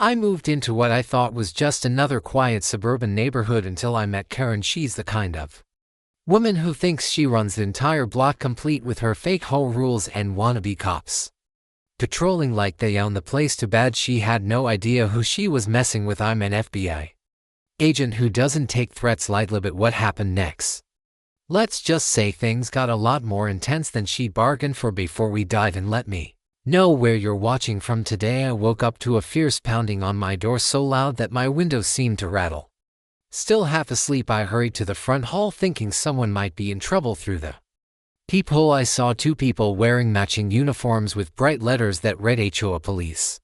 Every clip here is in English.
I moved into what I thought was just another quiet suburban neighborhood until I met Karen. She's the kind of woman who thinks she runs the entire block, complete with her fake HOA rules and wannabe cops patrolling like they own the place. Too bad she had no idea who she was messing with. I'm an FBI agent who doesn't take threats lightly. But what happened next? Let's just say things got a lot more intense than she bargained for. Before we dive in, let me know where you're watching from today. I woke up to a fierce pounding on my door, so loud that my windows seemed to rattle. Still half asleep, I hurried to the front hall thinking someone might be in trouble. Through the peephole, I saw two people wearing matching uniforms with bright letters that read HOA Police.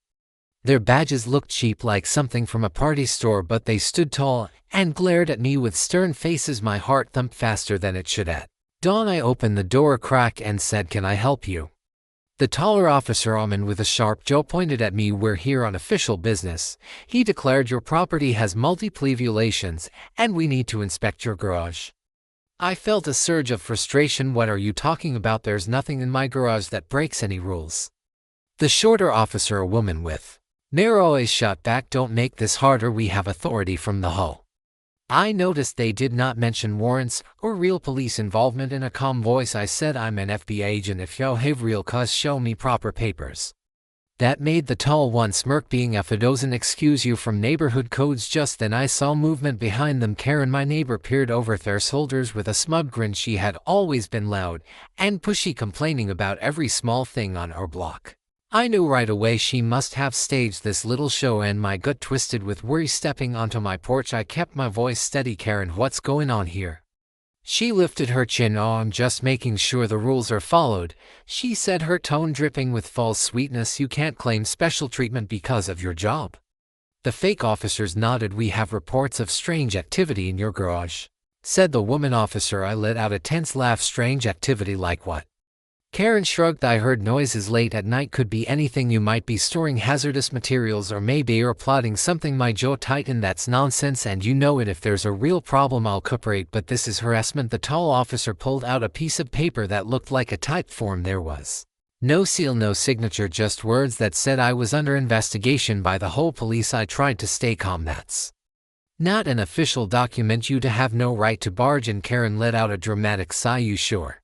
Their badges looked cheap, like something from a party store, but they stood tall and glared at me with stern faces. My heart thumped faster than it should at dawn. I opened the door a crack and said, "Can I help you?" The taller officer, Amin, with a sharp jaw, pointed at me. "We're here on official business," he declared. "Your property has multiple violations, and we need to inspect your garage." I felt a surge of frustration. "What are you talking about? There's nothing in my garage that breaks any rules." The shorter officer, a woman with narrow eyes, shot back, "Don't make this harder. We have authority from the HOA." I noticed they did not mention warrants or real police involvement. In a calm voice, I said, "I'm an FBI agent. If you have real cause, show me proper papers." That made the tall one smirk, being if it doesn't excuse you from neighborhood codes. Just then I saw movement behind them. Karen, my neighbor, peered over their shoulders with a smug grin. She had always been loud and pushy, complaining about every small thing on our block. I knew right away she must have staged this little show, and my gut twisted with worry. Stepping onto my porch, I kept my voice steady. "Karen, what's going on here?" She lifted her chin. "Oh, I'm just making sure the rules are followed," she said, her tone dripping with false sweetness. "You can't claim special treatment because of your job." The fake officers nodded. "We have reports of strange activity in your garage," said the woman officer. I let out a tense laugh. "Strange activity like what?" Karen shrugged. "I heard noises late at night. Could be anything. You might be storing hazardous materials, or maybe you're plotting something." My jaw tightened. "That's nonsense, and you know it. If there's a real problem, I'll cooperate, but this is harassment." The tall officer pulled out a piece of paper that looked like a typed form. There was no seal, no signature, just words that said I was under investigation by the HOA Police. I tried to stay calm. "That's not an official document. You'd have no right to barge in." Karen let out a dramatic sigh. "You sure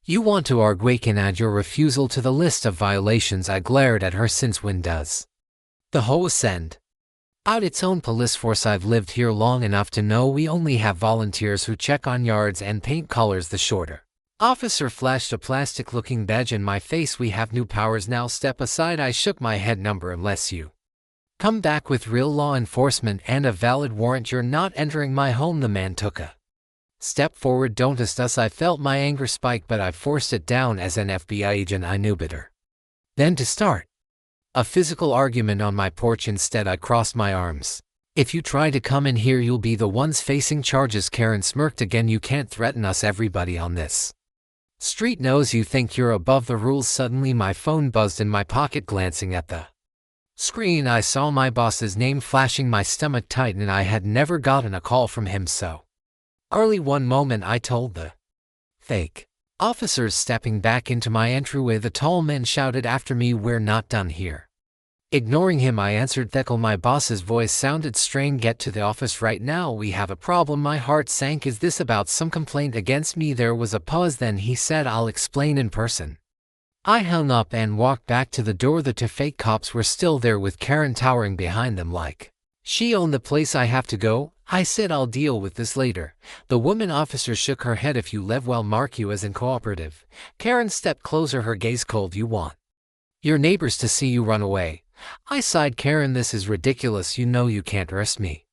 you want to argue? We can add your refusal to the list of violations." I glared at her. "Since when does the HOA send out its own police force? I've lived here long enough to know we only have volunteers who check on yards and paint colors." The shorter officer flashed a plastic-looking badge in my face. "We have new powers now. Step aside." I shook my head. "Number, unless you come back with real law enforcement and a valid warrant, you're not entering my home." The man took a step forward. "Don't test us." I felt my anger spike, but I forced it down. As an FBI agent, I knew better than to start a physical argument on my porch. Instead, I crossed my arms. "If you try to come in here, you'll be the ones facing charges." Karen smirked again. "You can't threaten us. Everybody on this street knows you think you're above the rules." Suddenly, my phone buzzed in my pocket. Glancing at the screen, I saw my boss's name flashing. My stomach tightened. I had never gotten a call from him so early. One moment, I told the fake officers. Stepping back into my entryway, the tall man shouted after me, "We're not done here." Ignoring him, I answered, "Theckle." My boss's voice sounded strained. "Get to the office right now. We have a problem." My heart sank. "Is this about some complaint against me?" There was a pause. Then he said, "I'll explain in person." I hung up and walked back to the door. The two fake cops were still there, with Karen towering behind them like she owned the place. "I have to go," I said. "I'll deal with this later." The woman officer shook her head. "If you live well, mark you as uncooperative." Karen stepped closer, her gaze cold. "You want your neighbors to see you run away?" I sighed. "Karen, this is ridiculous. You know you can't arrest me."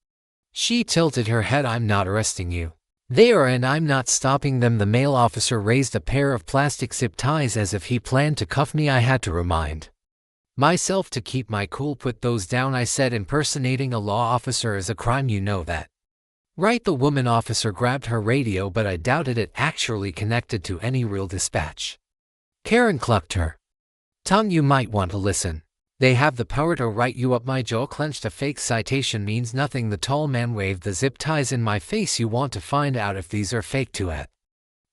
She tilted her head. "I'm not arresting you. They are, and I'm not stopping them." The male officer raised a pair of plastic zip ties as if he planned to cuff me. I had to remind myself to keep my cool. "Put those down," I said. "Impersonating a law officer is a crime. You know that, right?" The woman officer grabbed her radio, but I doubted it actually connected to any real dispatch. Karen clucked her tongue. "You might want to listen. They have the power to write you up." My jaw clenched. "A fake citation means nothing." The tall man waved the zip ties in my face. "You want to find out if these are fake too?" At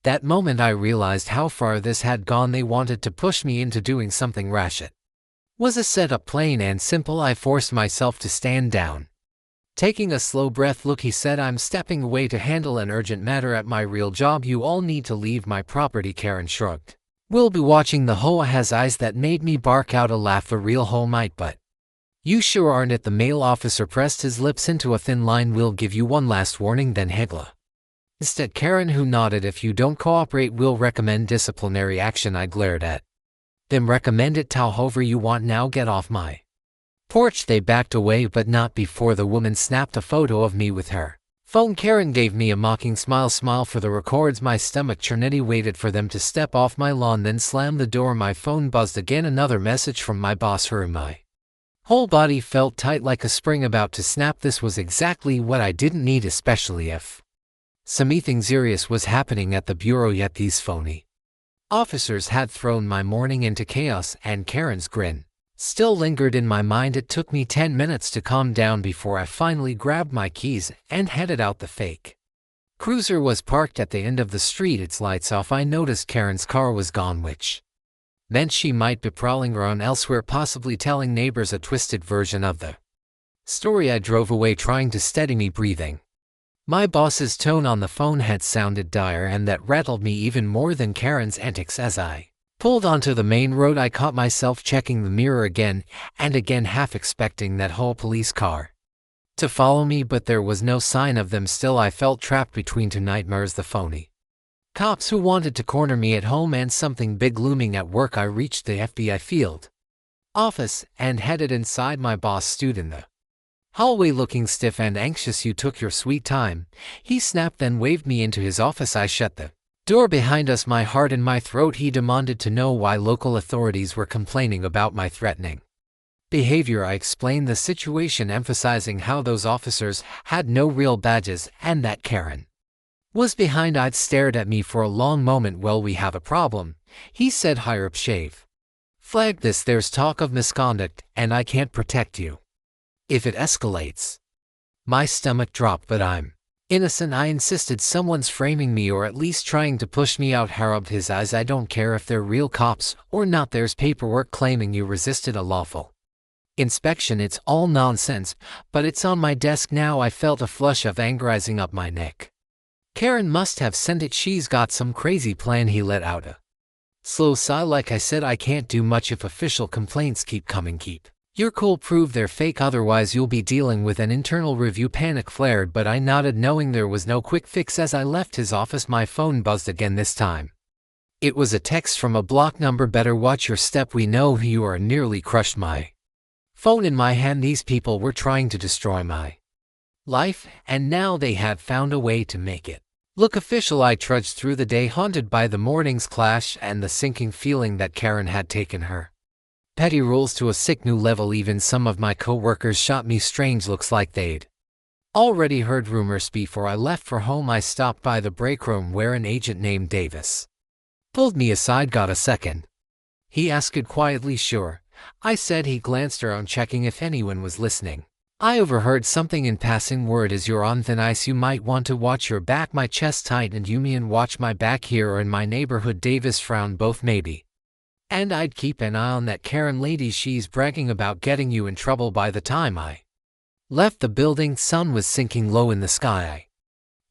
that moment, I realized how far this had gone. They wanted to push me into doing something rash. It Was a setup plain and simple. I forced myself to stand down. Taking a slow breath, "Look," he said, "I'm stepping away to handle an urgent matter at my real job. You all need to leave my property." Karen shrugged. "We'll be watching." The HOA has eyes that made me bark out a laugh. "A real HOA might, but you sure aren't it." The male officer pressed his lips into a thin line. "We'll give you one last warning, then Hegla." Instead, Karen, who nodded. "If you don't cooperate, we'll recommend disciplinary action." I glared at them. "Recommend it to however you want. Now get off my porch." They backed away, but not before the woman snapped a photo of me with her phone. Karen gave me a mocking smile. "Smile for the records." My stomach churned. Waited for them to step off my lawn, then slammed the door. My phone buzzed again. Another message from my boss. My whole body felt tight, like a spring about to snap. This was exactly what I didn't need, especially if something serious was happening at the bureau. Yet these phony officers had thrown my morning into chaos, and Karen's grin still lingered in my mind. It took me 10 minutes to calm down before I finally grabbed my keys and headed out. The fake cruiser was parked at the end of the street, its lights off. I noticed Karen's car was gone, which meant she might be prowling around elsewhere, possibly telling neighbors a twisted version of the story. I drove away, trying to steady me breathing. My boss's tone on the phone had sounded dire, and that rattled me even more than Karen's antics. As I pulled onto the main road, I caught myself checking the mirror again and again, half expecting that whole police car to follow me, but there was no sign of them. Still, I felt trapped between two nightmares: the phony cops who wanted to corner me at home and something big looming at work. I reached the FBI field office and headed inside. My boss stood in the hallway looking stiff and anxious. "You took your sweet time," he snapped, then waved me into his office. I shut the door behind us, my heart in my throat. He demanded to know why local authorities were complaining about my threatening behavior. I explained the situation, emphasizing how those officers had no real badges and that Karen was behind. I'd stared at me for a long moment. "Well, we have a problem," he said. "Higher up shave flagged this. There's talk of misconduct, and I can't protect you if it escalates." My stomach dropped. "But I'm innocent," I insisted. "Someone's framing me, or at least trying to push me out." He rubbed his eyes. "I don't care if they're real cops or not. There's paperwork claiming you resisted a lawful inspection. It's all nonsense, but it's on my desk now." I felt a flush of anger rising up my neck. "Karen must have sent it. She's got some crazy plan." He let out a slow sigh. "Like I said, I can't do much if official complaints keep coming. Keep your cool, prove they're fake, otherwise you'll be dealing with an internal review." Panic flared, but I nodded, knowing there was no quick fix. As I left his office, my phone buzzed again. This time it was a text from a block number. "Better watch your step. We know who you are." Nearly crushed my phone in my hand. These people were trying to destroy my life, and now they had found a way to make it look official. I trudged through the day, haunted by the morning's clash and the sinking feeling that Karen had taken her petty rules to a sick new level. Even some of my co-workers shot me strange looks, like they'd already heard rumors. Before I left for home, I stopped by the break room where an agent named Davis pulled me aside. "Got a second?" he asked quietly. "Sure," I said. He glanced around, checking if anyone was listening. "I overheard something in passing. Word is you're on thin ice. You might want to watch your back." My chest tightened. "You mean watch my back here or in my neighborhood?" Davis frowned. "Both, maybe. And I'd keep an eye on that Karen lady. She's bragging about getting you in trouble." By the time I left the building, sun was sinking low in the sky. I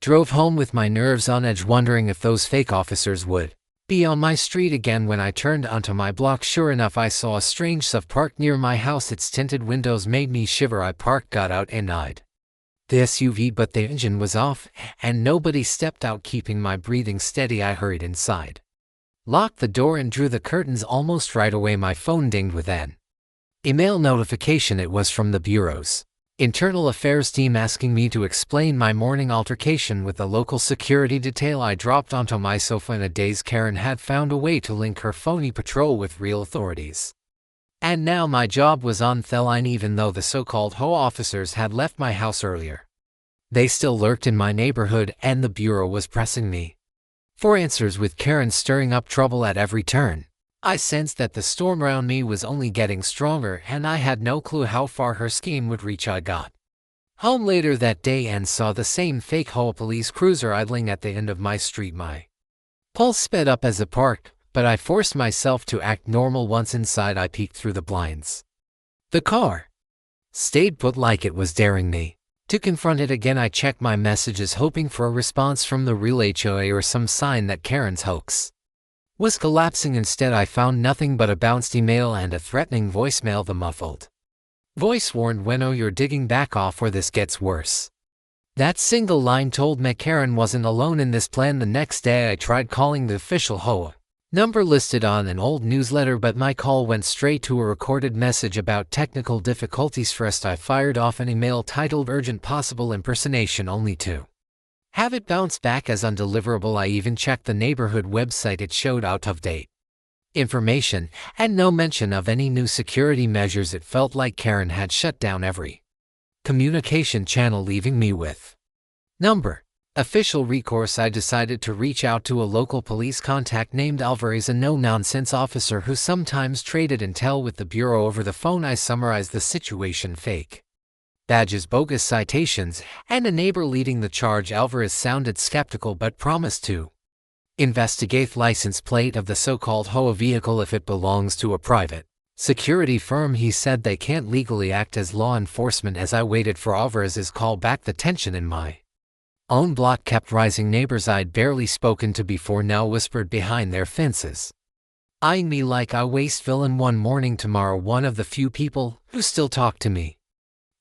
drove home with my nerves on edge, wondering if those fake officers would be on my street again. When I turned onto my block, sure enough, I saw a strange SUV parked near my house. Its tinted windows made me shiver. I parked, got out, and eyed the SUV, but the engine was off, and nobody stepped out, keeping my breathing steady. I hurried inside, locked the door, and drew the curtains. Almost right away, my phone dinged with an email notification. It was from the Bureau's Internal Affairs team, asking me to explain my morning altercation with the local security detail. I dropped onto my sofa in a daze. Karen had found a way to link her phony patrol with real authorities, and now my job was on the line. Even though the so-called HOA officers had left my house earlier, they still lurked in my neighborhood, and the Bureau was pressing me for answers, with Karen stirring up trouble at every turn. I sensed that the storm around me was only getting stronger, and I had no clue how far her scheme would reach. I got home later that day and saw the same fake HOA police cruiser idling at the end of my street. My pulse sped up as it parked, but I forced myself to act normal. Once inside, I peeked through the blinds. The car stayed put like it was daring me. To confront it again, I checked my messages, hoping for a response from the real HOA or some sign that Karen's hoax was collapsing. Instead, I found nothing but a bounced email and a threatening voicemail. The muffled voice warned, "When you're digging, back off or this gets worse." That single line told me Karen wasn't alone in this plan. The next day, I tried calling the official HOA number listed on an old newsletter, but my call went straight to a recorded message about technical difficulties. First, I fired off an email titled "Urgent Possible Impersonation," only to have it bounce back as undeliverable. I even checked the neighborhood website. It showed out of date information and no mention of any new security measures. It felt like Karen had shut down every communication channel, leaving me with number official recourse. I decided to reach out to a local police contact named Alvarez, a no-nonsense officer who sometimes traded intel with the bureau over the phone. I summarized the situation: fake badges, bogus citations, and a neighbor leading the charge. Alvarez sounded skeptical but promised to investigate license plate of the so-called HOA vehicle if it belongs to a private security firm. He said they can't legally act as law enforcement. As I waited for Alvarez's call back, the tension in my own block kept rising. Neighbors I'd barely spoken to before now whispered behind their fences, eyeing me like I waste villain. One morning, tomorrow, one of the few people who still talked to me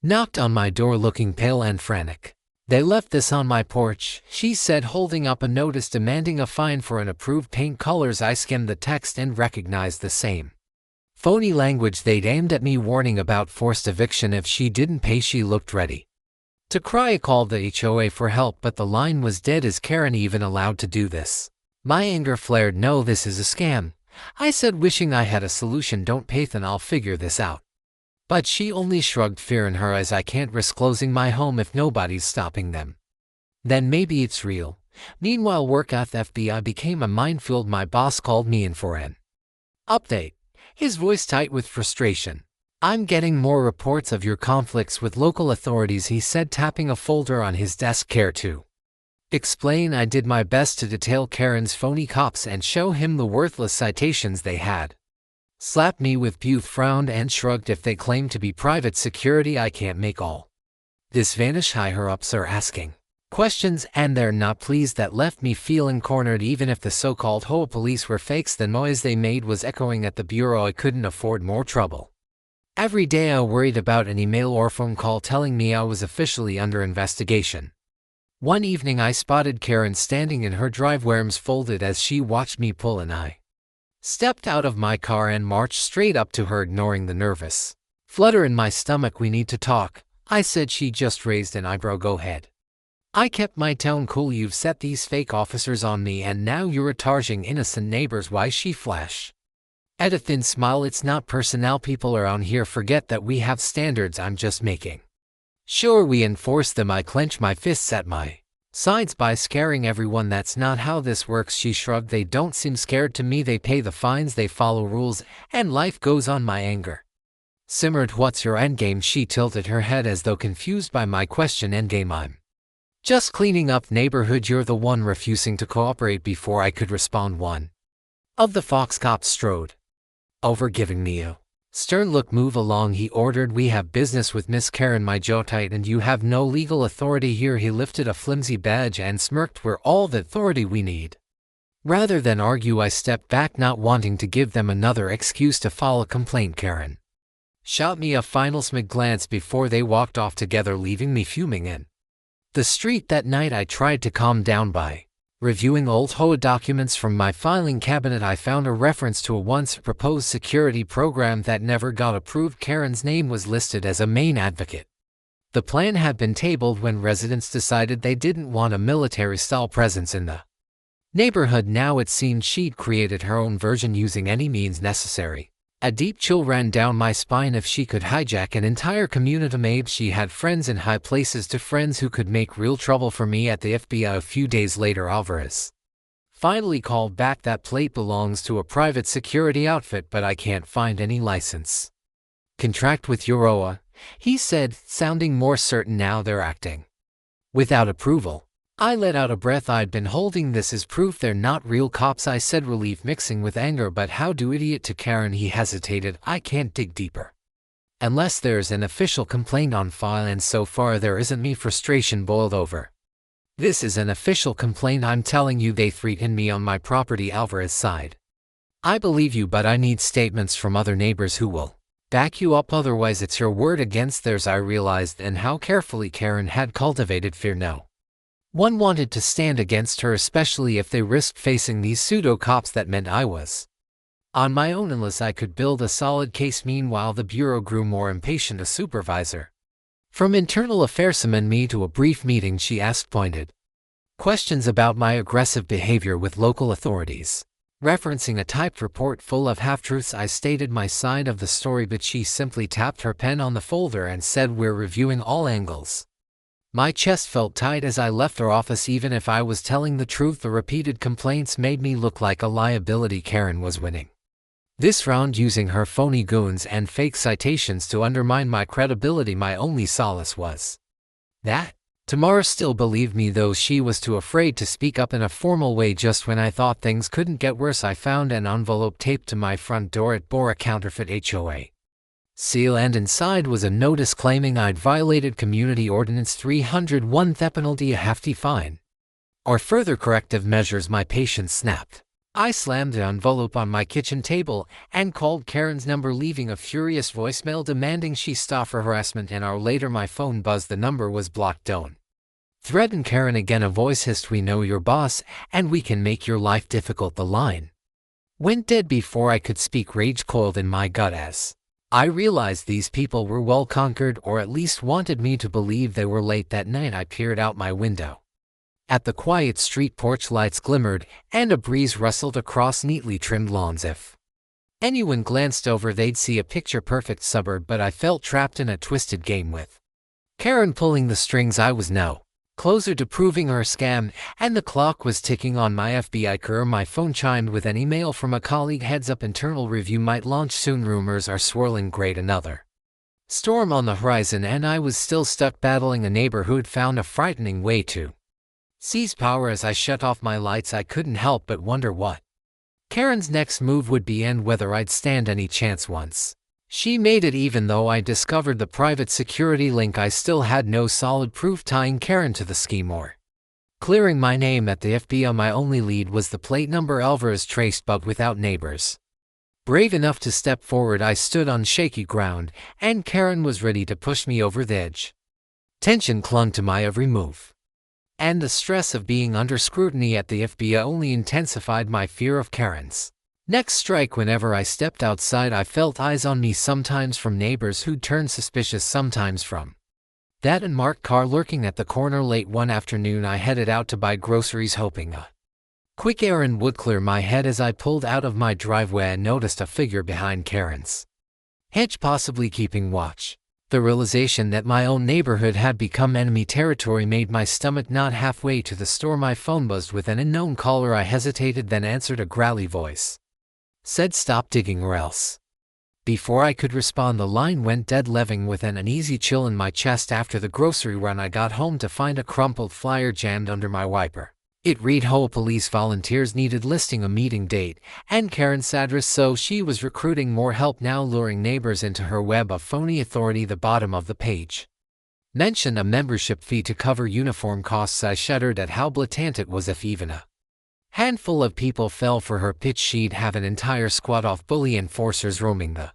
knocked on my door, looking pale and frantic. "They left this on my porch," she said, holding up a notice demanding a fine for unapproved paint colors. I skimmed the text and recognized the same phony language they'd aimed at me, warning about forced eviction if she didn't pay. She looked ready to cry. I called the HOA for help, but the line was dead. Is Karen even allowed to do this? My anger flared. "No, this is a scam," I said, wishing I had a solution. "Don't pay, then I'll figure this out." But she only shrugged, fear in her eyes. "I can't risk closing my home if nobody's stopping them. Then maybe it's real." Meanwhile, work at the FBI became a minefield. My boss called me in for an update, his voice tight with frustration. "I'm getting more reports of your conflicts with local authorities," he said, tapping a folder on his desk. "Care to explain?" I did my best to detail Karen's phony cops and show him the worthless citations they had slapped me with. Booth frowned and shrugged. "If they claim to be private security, I can't make all this vanish. Higher-ups are asking questions and they're not pleased." That left me feeling cornered. Even if the so-called HOA police were fakes, the noise they made was echoing at the bureau. I couldn't afford more trouble. Every day I worried about an email or phone call telling me I was officially under investigation. One evening I spotted Karen standing in her driveway, arms folded as she watched me pull, and I stepped out of my car and marched straight up to her, ignoring the nervous flutter in my stomach. "We need to talk," I said. She just raised an eyebrow. "Go ahead." I kept my tone cool. "You've set these fake officers on me and now you're charging innocent neighbors." "Why?" she flashed at a thin smile. "It's not personal. People around here forget that we have standards. I'm just making sure we enforce them." I clenched my fists at my sides. "By scaring everyone? That's not how this works." She shrugged. "They don't seem scared to me. They pay the fines, they follow rules, and life goes on." My anger simmered. "What's your endgame?" She tilted her head as though confused by my question. "Endgame? I'm just cleaning up neighborhood. You're the one refusing to cooperate." Before I could respond, one of the Fox cops strode over, giving me a stern look. "Move along," he ordered. "We have business with Miss Karen." My jaw tightened. "You have no legal authority here." He lifted a flimsy badge and smirked. "We're all the authority we need." Rather than argue, I stepped back, not wanting to give them another excuse to file a complaint. Karen shot me a final smug glance before they walked off together, leaving me fuming in the street. That night I tried to calm down by reviewing old HOA documents from my filing cabinet. I found a reference to a once proposed security program that never got approved. Karen's name was listed as a main advocate. The plan had been tabled when residents decided they didn't want a military-style presence in the neighborhood. Now it seemed she'd created her own version, using any means necessary. A deep chill ran down my spine. If she could hijack an entire community, maybe she had friends in high places, to friends who could make real trouble for me at the FBI. A few days later, Alvarez finally called back. "That plate belongs to a private security outfit, but I can't find any license contract with your HOA," he said, sounding more certain now. "They're acting without approval." I let out a breath I'd been holding. "This is proof they're not real cops," I said, relief mixing with anger. "But how do idiot to Karen?" He hesitated. "I can't dig deeper unless there's an official complaint on file, and so far there isn't." Me frustration boiled over. "This is an official complaint. I'm telling you they threatened me on my property." Alvarez sighed. "I believe you, but I need statements from other neighbors who will back you up, otherwise it's your word against theirs." I realized then how carefully Karen had cultivated fear. No one wanted to stand against her, especially if they risked facing these pseudo-cops. That meant I was on my own unless I could build a solid case. Meanwhile, the bureau grew more impatient. A supervisor from internal affairs summoned me to a brief meeting. She asked pointed questions about my aggressive behavior with local authorities. Referencing a typed report full of half-truths, I stated my side of the story, but she simply tapped her pen on the folder and said, "We're reviewing all angles." My chest felt tight as I left her office. Even if I was telling the truth, the repeated complaints made me look like a liability. Karen was winning this round, using her phony goons and fake citations to undermine my credibility. My only solace was that Cinemora still believed me, though she was too afraid to speak up in a formal way. Just when I thought things couldn't get worse, I found an envelope taped to my front door. It bore a counterfeit HOA seal, and inside was a notice claiming I'd violated Community Ordinance 301, the penalty a hefty fine or further corrective measures. My patience snapped. I slammed the envelope on my kitchen table and called Karen's number, leaving a furious voicemail demanding she stop her harassment. An hour later, my phone buzzed. The number was blocked. "Don't threaten Karen again," a voice hissed. "We know your boss, and we can make your life difficult." The line went dead before I could speak. Rage coiled in my gut as I realized these people were well conquered, or at least wanted me to believe they were. Late that night, I peered out my window at the quiet street. Porch lights glimmered, and a breeze rustled across neatly trimmed lawns. If anyone glanced over, they'd see a picture-perfect suburb, but I felt trapped in a twisted game with Karen pulling the strings. I was no closer to proving her scam, and the clock was ticking on my FBI career. My phone chimed with an email from a colleague. "Heads up, internal review might launch soon. Rumors are swirling." Great, another storm on the horizon, and I was still stuck battling a neighbor who'd found a frightening way to seize power. As I shut off my lights, I couldn't help but wonder what Karen's next move would be and whether I'd stand any chance. Once she made it, even though I discovered the private security link, I still had no solid proof tying Karen to the scheme or clearing my name at the FBI. My only lead was the plate number Alvarez traced, but without neighbors brave enough to step forward, I stood on shaky ground, and Karen was ready to push me over the edge. Tension clung to my every move, and the stress of being under scrutiny at the FBI only intensified my fear of Karen's next strike. Whenever I stepped outside, I felt eyes on me, sometimes from neighbors who'd turned suspicious, sometimes from that unmarked car lurking at the corner. Late one afternoon, I headed out to buy groceries, hoping a quick errand would clear my head. As I pulled out of my driveway, I noticed a figure behind Karen's hedge, possibly keeping watch. The realization that my own neighborhood had become enemy territory made my stomach knot. Halfway to the store, my phone buzzed with an unknown caller. I hesitated, then answered. A growly voice said, "Stop digging or else." Before I could respond, the line went dead, leaving with an uneasy chill in my chest. After the grocery run, I got home to find a crumpled flyer jammed under my wiper. It read, "HOA police volunteers needed, listing a meeting date and Karen's address, so she was recruiting more help now, luring neighbors into her web of phony authority." The bottom of the page mentioned a membership fee to cover uniform costs. I shuddered at how blatant it was. If even a handful of people fell for her pitch, she'd have an entire squad of bully enforcers roaming the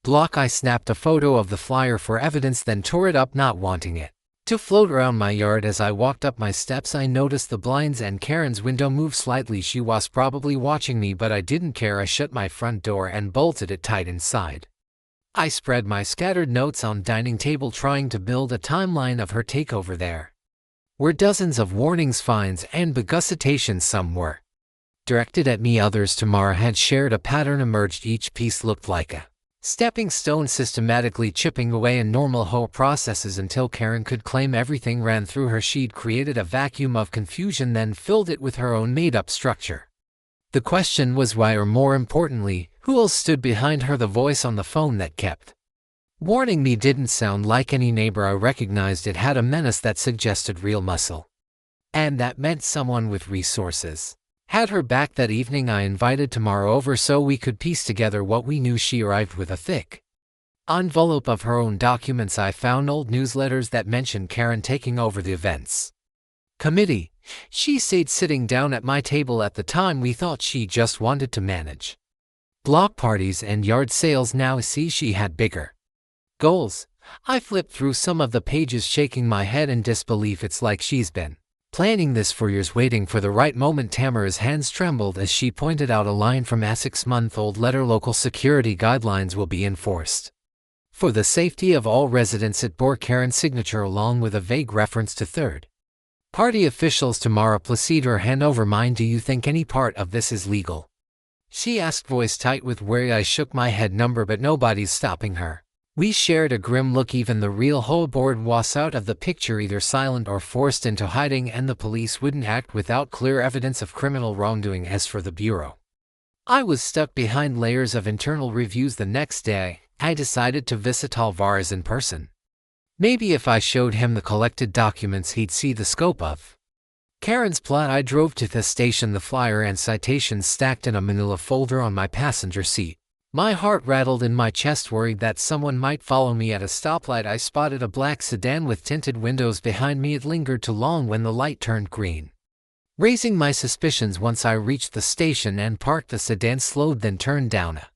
block. I snapped a photo of the flyer for evidence, then tore it up, not wanting it to float around my yard. As I walked up my steps, I noticed the blinds and Karen's window move slightly. She was probably watching me, but I didn't care. I shut my front door and bolted it tight inside. I spread my scattered notes on dining table, trying to build a timeline of her takeover. There were dozens of warnings, fines, and bogus citations. Some were directed at me, others Cinemora had shared. A pattern emerged. Each piece looked like a stepping stone, systematically chipping away in normal HOA processes until Karen could claim everything ran through her. She'd created a vacuum of confusion, then filled it with her own made-up structure. The question was why, or more importantly, who else stood behind her? The voice on the phone that kept warning me didn't sound like any neighbor I recognized. It had a menace that suggested real muscle. And that meant someone with resources. Had her back that evening. I invited Tamara over so we could piece together what we knew. She arrived with a thick envelope of her own documents. I found old newsletters that mentioned Karen taking over the events committee. She stayed sitting down at my table. At the time we thought she just wanted to manage block parties and yard sales. Now see, she had bigger goals. I flipped through some of the pages, shaking my head in disbelief. It's like she's been planning this for years, waiting for the right moment. Tamara's hands trembled as she pointed out a line from a 6-month-old letter. Local security guidelines will be enforced for the safety of all residents. It bore Karen's signature along with a vague reference to third-party officials. Tamara placed her hand over mine. Do you think any part of this is legal? She asked, voice tight with worry. I shook my head. Number, but nobody's stopping her. We shared a grim look. Even the real HOA board was out of the picture, either silent or forced into hiding, and the police wouldn't act without clear evidence of criminal wrongdoing. As for the bureau, I was stuck behind layers of internal reviews. The next day, I decided to visit Alvarez in person. Maybe if I showed him the collected documents, he'd see the scope of Karen's plot. I drove to the station, the flyer and citations stacked in a manila folder on my passenger seat. My heart rattled in my chest, worried that someone might follow me. At a stoplight, I spotted a black sedan with tinted windows behind me. It lingered too long when the light turned green, raising my suspicions. Once I reached the station and parked the sedan, slowed, then turned down a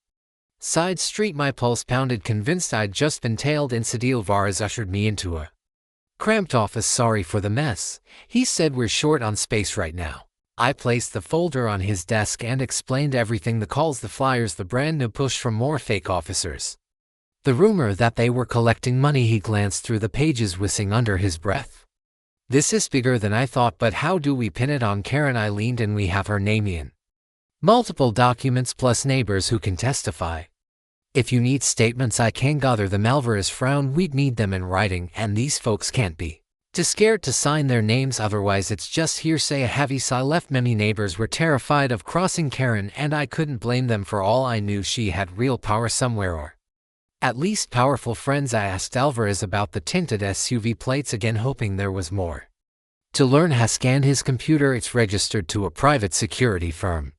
side street. My pulse pounded, convinced I'd just been tailed. Instead, Alvarez ushered me into a cramped office. Sorry for the mess, he said. We're short on space right now. I placed the folder on his desk and explained everything: the calls, the flyers, the brand new push from more fake officers, the rumor that they were collecting money. He glanced through the pages, whistling under his breath. This is bigger than I thought, but how do we pin it on Karen? I leaned in. We have her name in multiple documents, plus neighbors who can testify. If you need statements, I can gather them. Alvarez frowned. We'd need them in writing, and these folks can't be too scared to sign their names, otherwise it's just hearsay. A heavy sigh left. Many neighbors were terrified of crossing Karen, and I couldn't blame them. For all I knew, she had real power somewhere, or at least powerful friends. I asked Alvarez about the tinted SUV plates again, hoping there was more to learn. Has scanned his computer. It's registered to a private security firm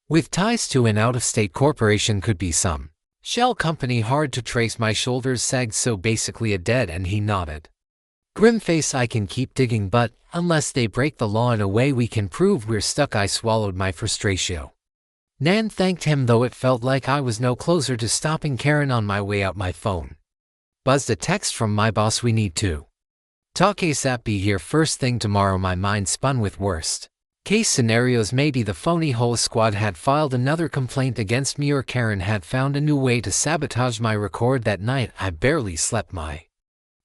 with ties to an out-of-state corporation. Could be some shell company. Hard to trace. My shoulders sagged. So basically a dead end. He nodded. Grim face. I can keep digging, but unless they break the law in a way we can prove we're stuck. I swallowed my frustration. Nan thanked him, though it felt like I was no closer to stopping Karen. On my way out, my phone buzzed. A text from my boss: we need to talk ASAP. Be here first thing tomorrow. My mind spun with worst case scenarios. Maybe the phony HOA squad had filed another complaint against me, or Karen had found a new way to sabotage my record. That night, I barely slept. My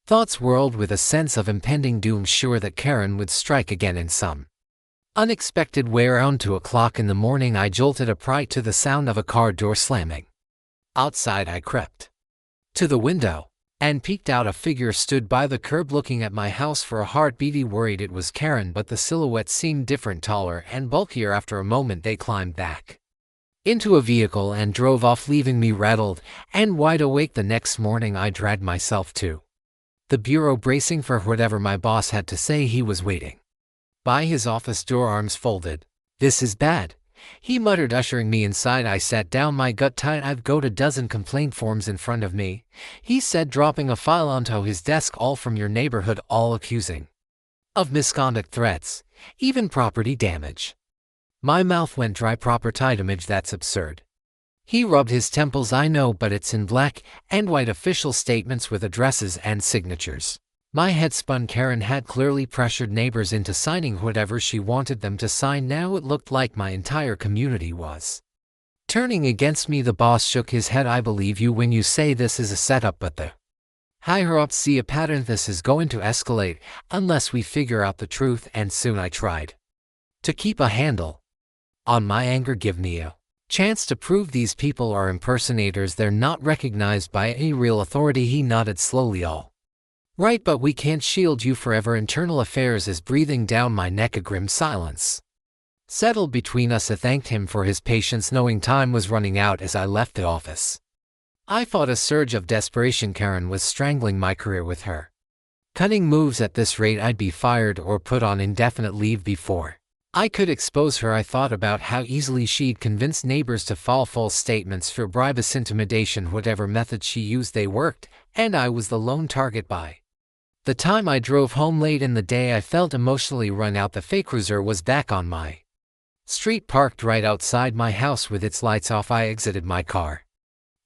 thoughts whirled with a sense of impending doom, sure that Karen would strike again in some unexpected way. Around 2 o'clock in the morning, I jolted upright to the sound of a car door slamming. Outside, I crept to the window and peeked out. A figure stood by the curb looking at my house. For a heartbeat, worried it was Karen, but the silhouette seemed different, taller and bulkier. After a moment, they climbed back into a vehicle and drove off, leaving me rattled and wide awake. The next morning, I dragged myself to the bureau, bracing for whatever my boss had to say. He was waiting by his office door, arms folded. This is bad, he muttered, ushering me inside. I sat down, my gut tight. I've got a dozen complaint forms in front of me, he said, dropping a file onto his desk. All from your neighborhood, all accusing of misconduct, threats, even property damage. My mouth went dry. Proper tight image? That's absurd. He rubbed his temples. I know, but it's in black and white, official statements with addresses and signatures. My head spun. Karen had clearly pressured neighbors into signing whatever she wanted them to sign. Now it looked like my entire community was turning against me. The boss shook his head. I believe you when you say this is a setup, but the higher-ups see a pattern. This is going to escalate unless we figure out the truth, and soon. I tried to keep a handle on my anger. Give me a chance to prove these people are impersonators. They're not recognized by any real authority. He nodded slowly. All right, but we can't shield you forever. Internal affairs is breathing down my neck. A grim silence settled between us. I thanked him for his patience, knowing time was running out. As I left the office, I fought a surge of desperation. Karen was strangling my career with her Cunning moves. At this rate I'd be fired or put on indefinite leave before I could expose her. I thought about how easily she'd convince neighbors to file false statements for bribes, intimidation, whatever methods she used, they worked, and I was the lone target. By the time I drove home late in the day, I felt emotionally run out. The fake cruiser was back on my street, parked right outside my house with its lights off. I exited my car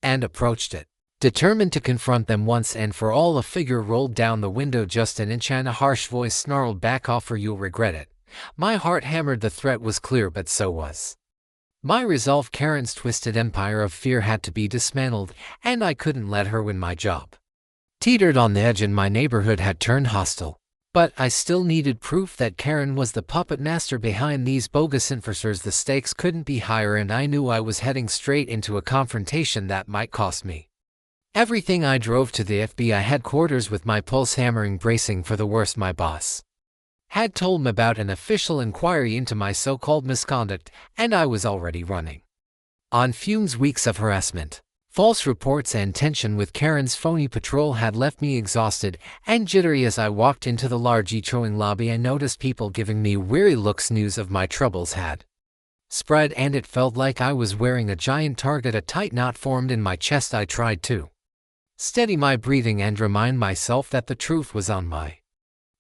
and approached it, determined to confront them once and for all. A figure rolled down the window just an inch and a harsh voice snarled back, "Off or you'll regret it." My heart hammered. The threat was clear, but so was my resolve. Karen's twisted empire of fear had to be dismantled, and I couldn't let her win. My job teetered on the edge and my neighborhood had turned hostile. But I still needed proof that Karen was the puppet master behind these bogus influencers. The stakes couldn't be higher, and I knew I was heading straight into a confrontation that might cost me everything. I drove to the FBI headquarters with my pulse hammering, bracing for the worst. My boss had told me about an official inquiry into my so-called misconduct, and I was already running on fumes. Weeks of harassment, false reports, and tension with Karen's phony patrol had left me exhausted and jittery. As I walked into the large echoing lobby, I noticed people giving me weary looks. News of my troubles had spread, and it felt like I was wearing a giant target. A tight knot formed in my chest. I tried to steady my breathing and remind myself that the truth was on my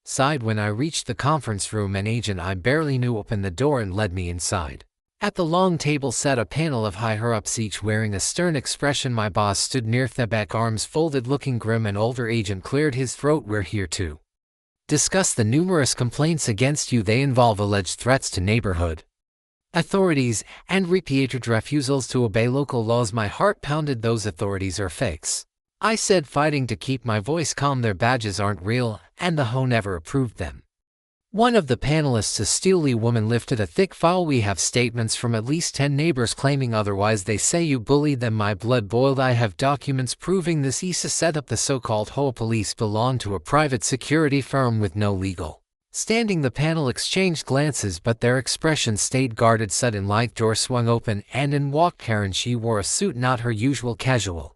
side. When I reached the conference room, an agent I barely knew opened the door and led me inside. At the long table sat a panel of higher-ups, each wearing a stern expression. My boss stood near the back, arms folded, looking grim. An older agent cleared his throat. "We're here to discuss the numerous complaints against you. They involve alleged threats to neighborhood authorities and repeated refusals to obey local laws." My heart pounded. "Those authorities are fakes," I said, fighting to keep my voice calm. "Their badges aren't real, and the HOA never approved them." One of the panelists, a steely woman, lifted a thick file. "We have statements from at least 10 neighbors claiming otherwise. They say you bullied them." My blood boiled. "I have documents proving this." Issa set up the so-called HOA police belonged to a private security firm with no legal standing. The panel exchanged glances, but their expressions stayed guarded. Sudden light door swung open, and in walked Karen. She wore a suit, not her usual casual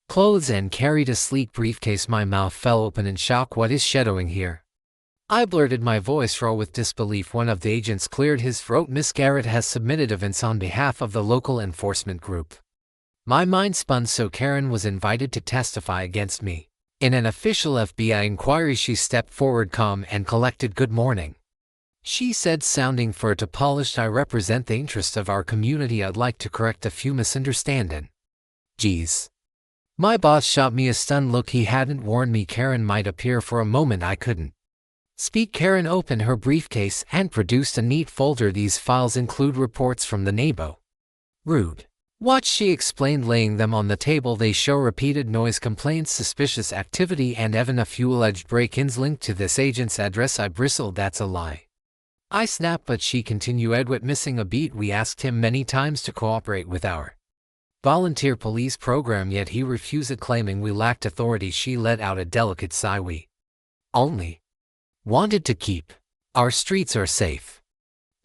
clothes, and carried a sleek briefcase. My mouth fell open in shock. "What is shadowing here?" I blurted, my voice raw with disbelief. One of the agents cleared his throat. "Miss Garrett has submitted evidence on behalf of the local enforcement group." My mind spun. So Karen was invited to testify against me in an official FBI inquiry. She stepped forward, calm and collected. "Good morning," she said, sounding far too polished. "I represent the interests of our community. I'd like to correct a few misunderstandings." "Geez." My boss shot me a stunned look. He hadn't warned me Karen might appear. For a moment I couldn't speak. Karen opened her briefcase and produced a neat folder. "These files include reports from the neighborhood watch," she explained, laying them on the table. "They show repeated noise complaints, suspicious activity, and even a few alleged break-ins linked to this agent's address." I bristled. "That's a lie," I snapped, but she continued, "Edward missing a beat. We asked him many times to cooperate with our volunteer police program, yet he refused, claiming we lacked authority." She let out a delicate sigh. "We only wanted to keep our streets are safe."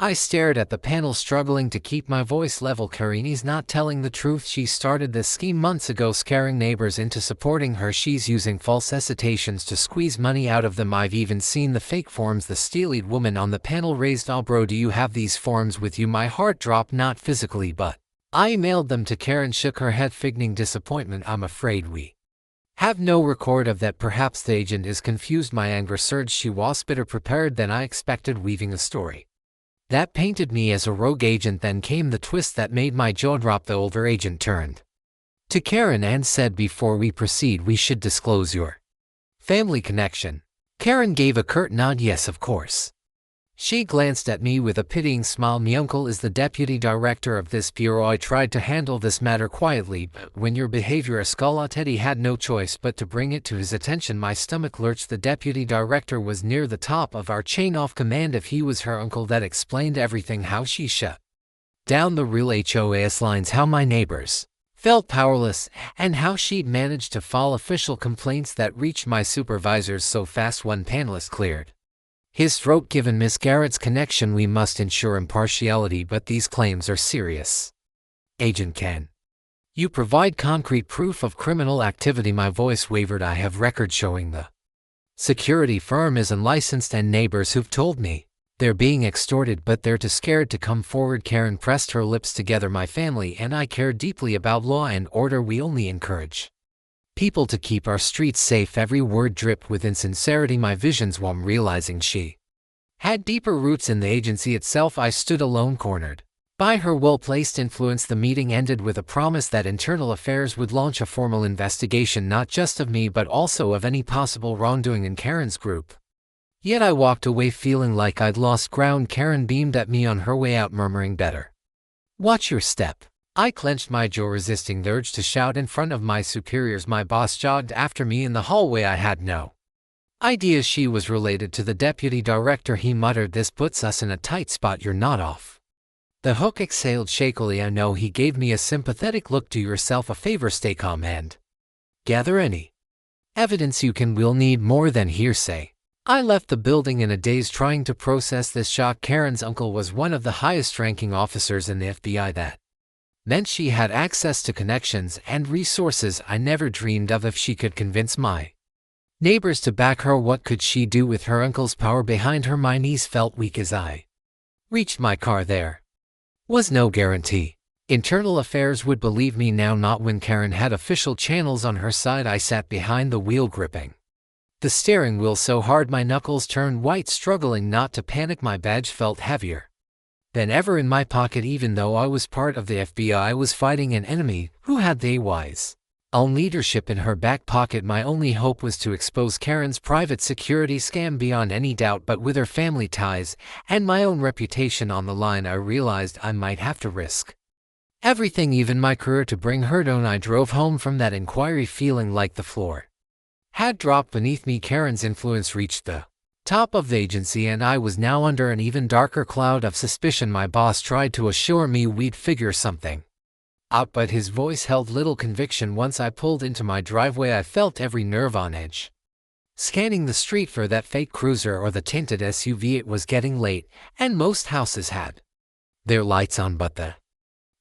I stared at the panel, struggling to keep my voice level. "Karini's not telling the truth. She started this scheme months ago, scaring neighbors into supporting her. She's using false citations to squeeze money out of them. I've even seen the fake forms." The steely woman on the panel raised. "Oh bro, do you have these forms with you?" My heart dropped. "Not physically, but I emailed them to." Karen shook her head, feigning disappointment. "I'm afraid we have no record of that." "Perhaps the agent is confused." My anger surged. She was better prepared than I expected, weaving a story that painted me as a rogue agent. Then came the twist that made my jaw drop. The older agent turned to Karen and said, "Before we proceed, we should disclose your family connection." Karen gave a curt nod. "Yes, of course." She glanced at me with a pitying smile. "My uncle is the deputy director of this bureau. I tried to handle this matter quietly, but when your behavior escalated, he had no choice but to bring it to his attention." My stomach lurched. The deputy director was near the top of our chain of command. If he was her uncle, that explained everything. How she shut down the real HOAS lines, how my neighbors felt powerless, and how she'd managed to file official complaints that reached my supervisors so fast. One panelist cleared his throat. "Given Miss Garrett's connection, we must ensure impartiality, but these claims are serious. Agent, can you provide concrete proof of criminal activity?" My voice wavered. "I have records showing the Security firm is unlicensed and neighbors who've told me they're being extorted but they're too scared to come forward. Karen pressed her lips together. My family and I care deeply about law and order. We only encourage people to keep our streets safe. Every word dripped with insincerity. My visions while realizing she had deeper roots in the agency itself. I stood alone, cornered by her well-placed influence. The meeting ended with a promise that Internal Affairs would launch a formal investigation, not just of me but also of any possible wrongdoing in Karen's group. Yet I walked away feeling like I'd lost ground. Karen beamed at me on her way out, murmuring, "Better watch your step." I clenched my jaw, resisting the urge to shout in front of my superiors. My boss jogged after me in the hallway. I had no idea she was related to the deputy director. He muttered, "This puts us in a tight spot. You're not off the hook." Exhaled shakily. I know. He gave me a sympathetic look. "Do yourself a favor, stay calm and gather any evidence you can. We'll need more than hearsay." I left the building in a daze, trying to process this shock. Karen's uncle was one of the highest-ranking officers in the FBI. That meant she had access to connections and resources I never dreamed of. If she could convince my neighbors to back her, what could she do with her uncle's power behind her? My knees felt weak as I reached my car. There was no guarantee Internal Affairs would believe me now, not when Karen had official channels on her side. I sat behind the wheel, gripping the steering wheel so hard my knuckles turned white, struggling not to panic. My badge felt heavier than ever in my pocket. Even though I was part of the FBI, I was fighting an enemy who had the AY's own leadership in her back pocket. My only hope was to expose Karen's private security scam beyond any doubt, but with her family ties and my own reputation on the line, I realized I might have to risk everything, even my career, to bring her down. I drove home from that inquiry feeling like the floor had dropped beneath me. Karen's influence reached the top of the agency, and I was now under an even darker cloud of suspicion. My boss tried to assure me we'd figure something out, but his voice held little conviction. Once I pulled into my driveway, I felt every nerve on edge, scanning the street for that fake cruiser or the tinted SUV. It was getting late, and most houses had their lights on, but the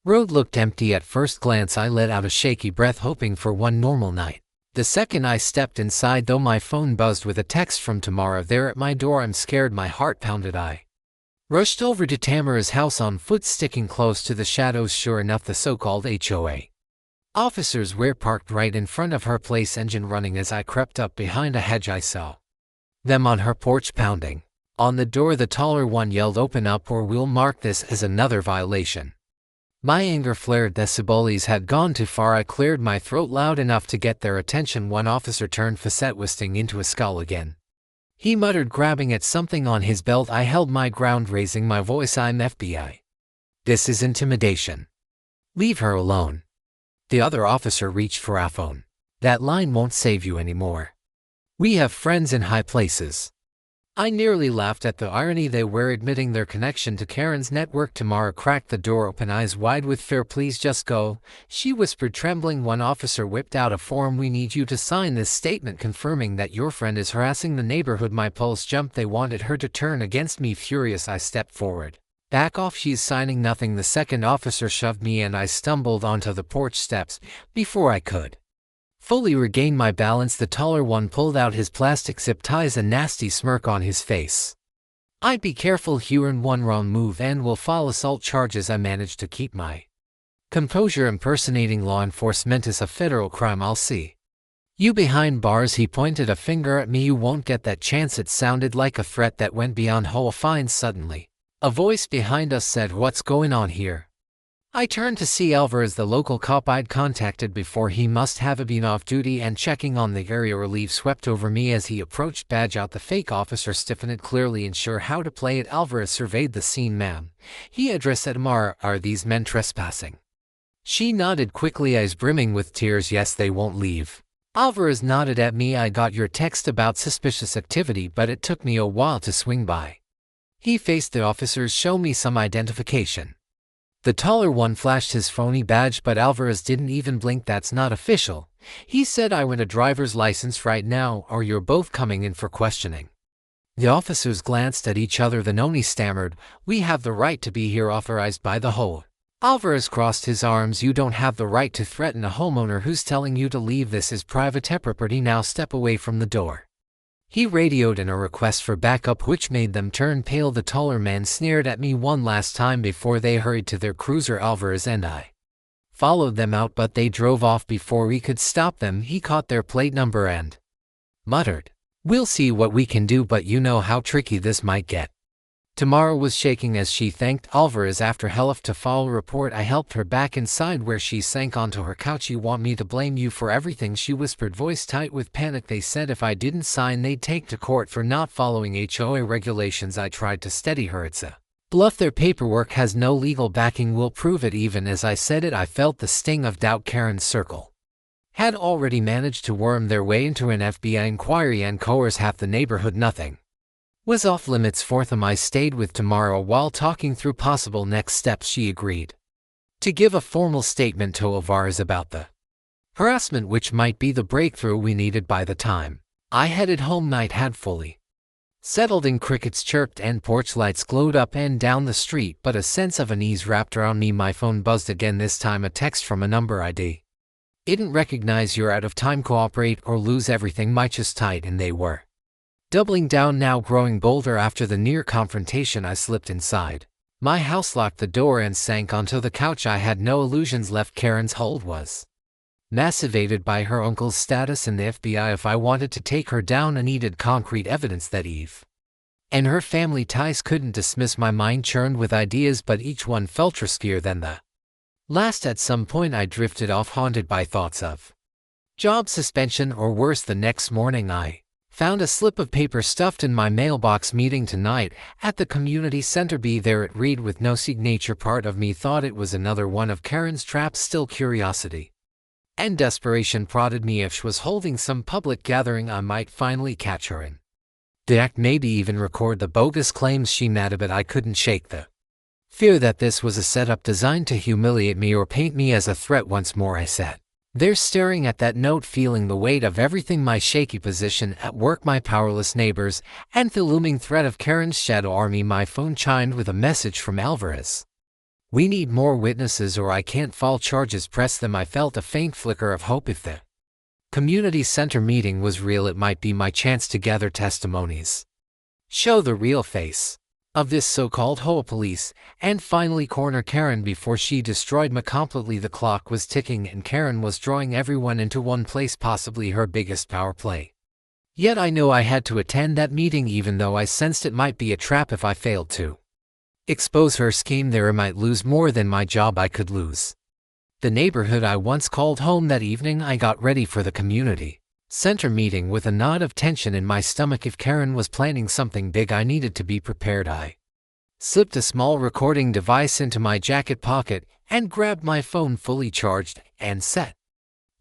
road looked empty. At first glance, I let out a shaky breath, hoping for one normal night. The second I stepped inside, though, my phone buzzed with a text from Tamara there at my door. I'm scared. My heart pounded. I rushed over to Tamara's house on foot, sticking close to the shadows. Sure enough, the so-called HOA officers were parked right in front of her place, engine running. As I crept up behind a hedge, I saw them on her porch, pounding on the door. The taller one yelled, "Open up or we'll mark this as another violation." My anger flared. The Cibolis had gone too far. I cleared my throat loud enough to get their attention. One officer turned, facet twisting into a scowl again. He muttered, grabbing at something on his belt. I held my ground, raising my voice, "I'm FBI. This is intimidation. Leave her alone." The other officer reached for a phone. "That line won't save you anymore. We have friends in high places." I nearly laughed at the irony. They were admitting their connection to Karen's network. Tamara cracked the door open, eyes wide with fear. "Please just go," she whispered, trembling. One officer whipped out a form. "We need you to sign this statement confirming that your friend is harassing the neighborhood." My pulse jumped. They wanted her to turn against me. Furious, I stepped forward. "Back off, she's signing nothing." The second officer shoved me and I stumbled onto the porch steps. Before I could fully regain my balance, the taller one pulled out his plastic zip ties, a nasty smirk on his face. "I'd be careful here, in one wrong move and we'll file assault charges." I managed to keep my composure. "Impersonating law enforcement is a federal crime. I'll see you behind bars." He pointed a finger at me. "You won't get that chance." It sounded like a threat that went beyond HOA fines. Suddenly, a voice behind us said, "What's going on here?" I turned to see Alvarez, the local cop I'd contacted before. He must have been off duty and checking on the area. Relief swept over me as he approached. "Badge out." The fake officer stiffened, clearly unsure how to play it. Alvarez surveyed the scene. "Ma'am," he addressed Cinemora, "are these men trespassing?" She nodded quickly, eyes brimming with tears. "Yes, they won't leave." Alvarez nodded at me. "I got your text about suspicious activity, but it took me a while to swing by." He faced the officers. "Show me some identification." The taller one flashed his phony badge, but Alvarez didn't even blink. "That's not official," he said. "I want a driver's license right now, or you're both coming in for questioning." The officers glanced at each other. The nosy stammered, "We have the right to be here, authorized by the HOA." Alvarez crossed his arms. "You don't have the right to threaten a homeowner who's telling you to leave. This is private property. Now step away from the door." He radioed in a request for backup, which made them turn pale. The taller man sneered at me one last time before they hurried to their cruiser. Alvarez and I followed them out, but they drove off before we could stop them. He caught their plate number and muttered, "We'll see what we can do, but you know how tricky this might get." Cinemora was shaking as she thanked Alvarez. After he left to file a report, I helped her back inside, where she sank onto her couch. "You want me to blame you for everything?" she whispered, voice tight with panic. "They said if I didn't sign, they'd take to court for not following HOA regulations." I tried to steady her. "It's a bluff. Their paperwork has no legal backing. We'll prove it." Even as I said it, I felt the sting of doubt. Karen's circle had already managed to worm their way into an FBI inquiry and coerce half the neighborhood. Nothing was off limits for them. I stayed with Cinemora while talking through possible next steps. She agreed to give a formal statement to Alvarez about the harassment, which might be the breakthrough we needed. By the time I headed home, night had fully settled in. Crickets chirped and porch lights glowed up and down the street, but a sense of unease wrapped around me. My phone buzzed again, this time a text from a number I didn't recognize. "You're out of time. Cooperate or lose everything." My chest tight, and they were doubling down, now growing bolder. After the near confrontation, I slipped inside my house, locked the door, and sank onto the couch. I had no illusions left. Karen's hold was massivated by her uncle's status in the FBI. If I wanted to take her down, I needed concrete evidence that Eve and her family ties couldn't dismiss. My mind churned with ideas, but each one felt riskier than the last. At some point I drifted off, haunted by thoughts of job suspension or worse. The next morning I found a slip of paper stuffed in my mailbox. "Meeting tonight at the community center. Be there," it read, with no signature. Part of me thought it was another one of Karen's traps. Still, curiosity and desperation prodded me. If she was holding some public gathering, I might finally catch her in the act, maybe even record the bogus claims she made. But I couldn't shake the fear that this was a setup designed to humiliate me or paint me as a threat. Once more I sat there, staring at that note, feeling the weight of everything: my shaky position at work, my powerless neighbors, and the looming threat of Karen's shadow army. My phone chimed with a message from Alvarez. "We need more witnesses or I can't file charges. Press them." I felt a faint flicker of hope. If the community center meeting was real, it might be my chance to gather testimonies, show the real face of this so-called HOA police, and finally corner Karen before she destroyed me completely. The clock was ticking, and Karen was drawing everyone into one place, possibly her biggest power play. Yet I knew I had to attend that meeting, even though I sensed it might be a trap. If I failed to expose her scheme there, I might lose more than my job. I could lose the neighborhood I once called home. That evening I got ready for the community center meeting with a knot of tension in my stomach. If Karen was planning something big, I needed to be prepared. I slipped a small recording device into my jacket pocket and grabbed my phone, fully charged and set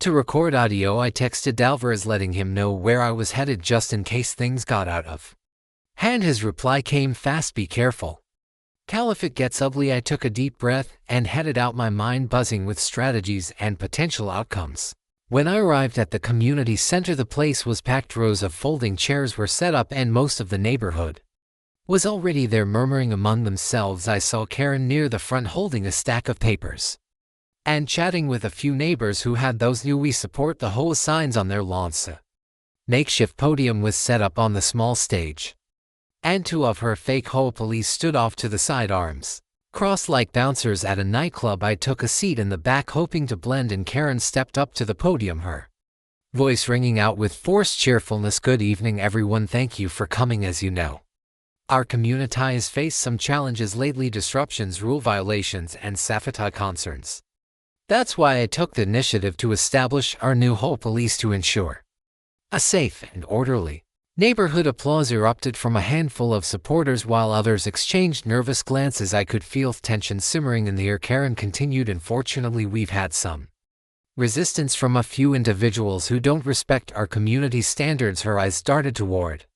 to record audio. I texted Alvarez, letting him know where I was headed just in case things got out of hand. His reply came fast: "Be careful, Cal, if it gets ugly." I took a deep breath and headed out, my mind buzzing with strategies and potential outcomes. When I arrived at the community center, the place was packed. Rows of folding chairs were set up, and most of the neighborhood was already there, murmuring among themselves. I saw Karen near the front, holding a stack of papers and chatting with a few neighbors who had those new "We Support the HOA" signs on their lawns. A makeshift podium was set up on the small stage, and two of her fake HOA police stood off to the side, arms crossed like bouncers at a nightclub. I took a seat in the back, hoping to blend in. Karen stepped up to the podium, her voice ringing out with forced cheerfulness. "Good evening, everyone. Thank you for coming. As you know, our community has faced some challenges lately: disruptions, rule violations, and safety concerns. That's why I took the initiative to establish our new HOA police to ensure a safe and orderly neighborhood." Applause erupted from a handful of supporters while others exchanged nervous glances. I could feel tension simmering in the air. Karen continued, "Unfortunately, we've had some resistance from a few individuals who don't respect our community standards." Her eyes darted toward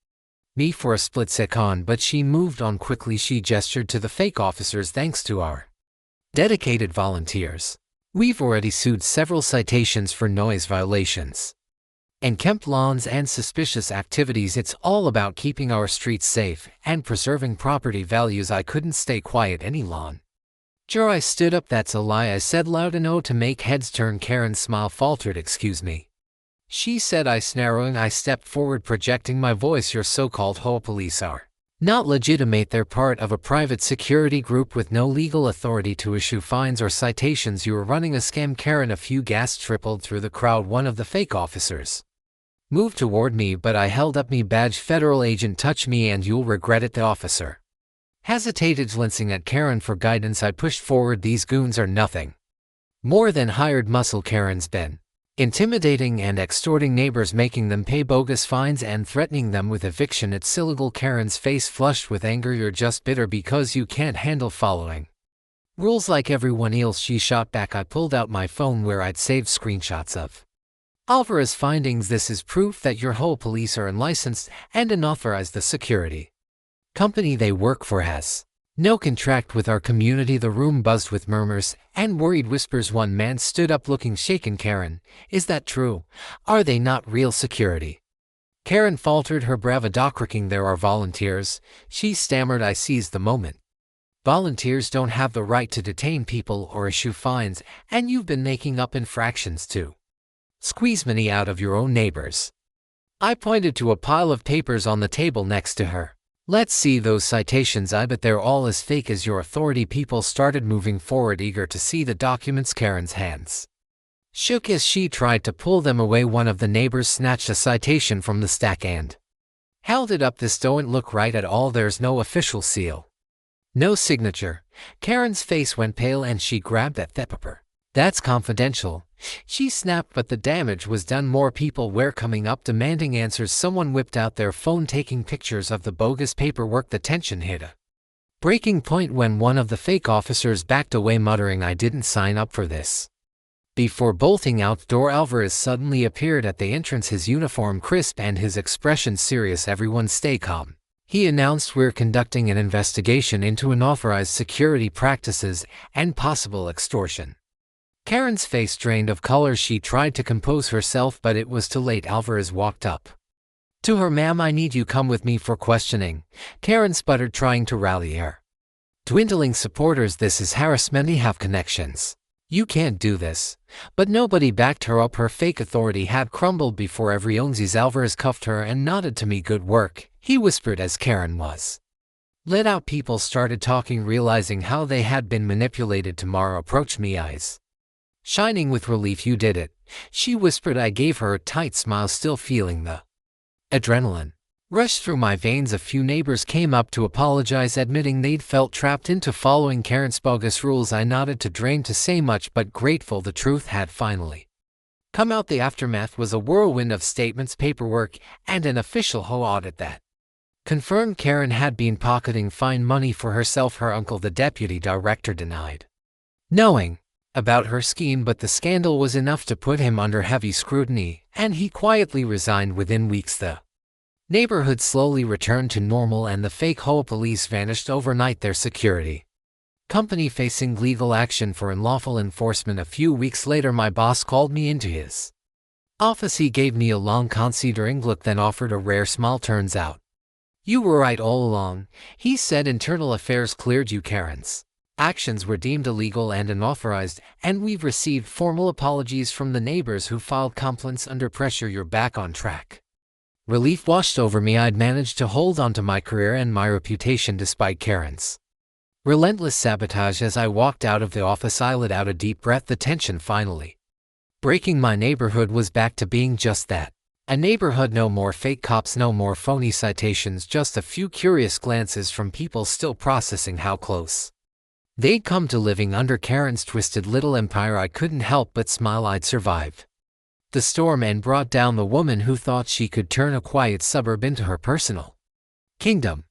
me for a split second, but she moved on quickly. She gestured to the fake officers. "Thanks to our dedicated volunteers, we've already sued several citations for noise violations and kept lawns and suspicious activities. It's all about keeping our streets safe and preserving property values." I couldn't stay quiet any longer. I stood up. "That's a lie," I said loud enough to make heads turn. Karen's smile faltered. "Excuse me." she said, snarling. I stepped forward, projecting my voice. Your so-called HOA police are not legitimate. They're part of a private security group with no legal authority to issue fines or citations. You are running a scam, Karen. A few gasps rippled through the crowd. One of the fake officers moved toward me, but I held up me badge. Federal agent, touch me and you'll regret it. The officer hesitated, glancing at Karen for guidance. I pushed forward. These goons are nothing more than hired muscle. Karen's been intimidating and extorting neighbors, making them pay bogus fines and threatening them with eviction. It's illegal. Karen's face flushed with anger. You're just bitter because you can't handle following rules like everyone else, she shot back. I pulled out my phone where I'd saved screenshots of Alvarez's findings. This is proof that your whole police are unlicensed and unauthorized. The security company they work for has no contract with our community. The room buzzed with murmurs and worried whispers. One man stood up, looking shaken. Karen, is that true? Are they not real security? Karen faltered, her bravado cracking. There are volunteers, she stammered. I seized the moment. Volunteers don't have the right to detain people or issue fines, and you've been making up infractions to squeeze money out of your own neighbors. I pointed to a pile of papers on the table next to her. Let's see those citations. I bet they're all as fake as your authority. People started moving forward, eager to see the documents. Karen's hands shook as she tried to pull them away. One of the neighbors snatched a citation from the stack and held it up. This don't look right at all. There's no official seal, no signature. Karen's face went pale and she grabbed at the paper. That's confidential, she snapped, but the damage was done. More people were coming up, demanding answers. Someone whipped out their phone, taking pictures of the bogus paperwork. The tension hit a breaking point when one of the fake officers backed away, muttering, I didn't sign up for this. Before bolting out the door, Alvarez suddenly appeared at the entrance, his uniform crisp and his expression serious. Everyone stay calm, he announced. We're conducting an investigation into unauthorized security practices and possible extortion. Karen's face drained of color. She tried to compose herself, but it was too late. Alvarez walked up to her. Ma'am, I need you come with me for questioning, Karen sputtered, trying to rally her dwindling supporters. This is harassment. We have connections. You can't do this. But nobody backed her up. Her fake authority had crumbled before every one's. Alvarez cuffed her and nodded to me. Good work, he whispered as Karen was let out. People started talking, realizing how they had been manipulated. Tomorrow approached me, eyes shining with relief. You did it, she whispered. I gave her a tight smile, still feeling the adrenaline rush through my veins. A few neighbors came up to apologize, admitting they'd felt trapped into following Karen's bogus rules. I nodded, too drained to say much, but grateful the truth had finally come out. The aftermath was a whirlwind of statements, paperwork, and an official HOA audit that confirmed Karen had been pocketing fine money for herself. Her uncle, the deputy director, denied knowing about her scheme, but the scandal was enough to put him under heavy scrutiny, and he quietly resigned. Within weeks, the neighborhood slowly returned to normal and the fake HOA police vanished overnight, their security company facing legal action for unlawful enforcement. A few weeks later, my boss called me into his office. He gave me a long, considering look, then offered a rare smile. Turns out you were right all along, he said. Internal affairs cleared you. Karen's actions were deemed illegal and unauthorized, and we've received formal apologies from the neighbors who filed complaints. Under pressure, you're back on track. Relief washed over me. I'd managed to hold onto my career and my reputation despite Karen's relentless sabotage. As I walked out of the office, I let out a deep breath. The tension finally breaking. My neighborhood was back to being just that, a neighborhood. No more fake cops, no more phony citations, just a few curious glances from people still processing how close they'd come to living under Karen's twisted little empire. I couldn't help but smile. I'd survived the storm and brought down the woman who thought she could turn a quiet suburb into her personal kingdom.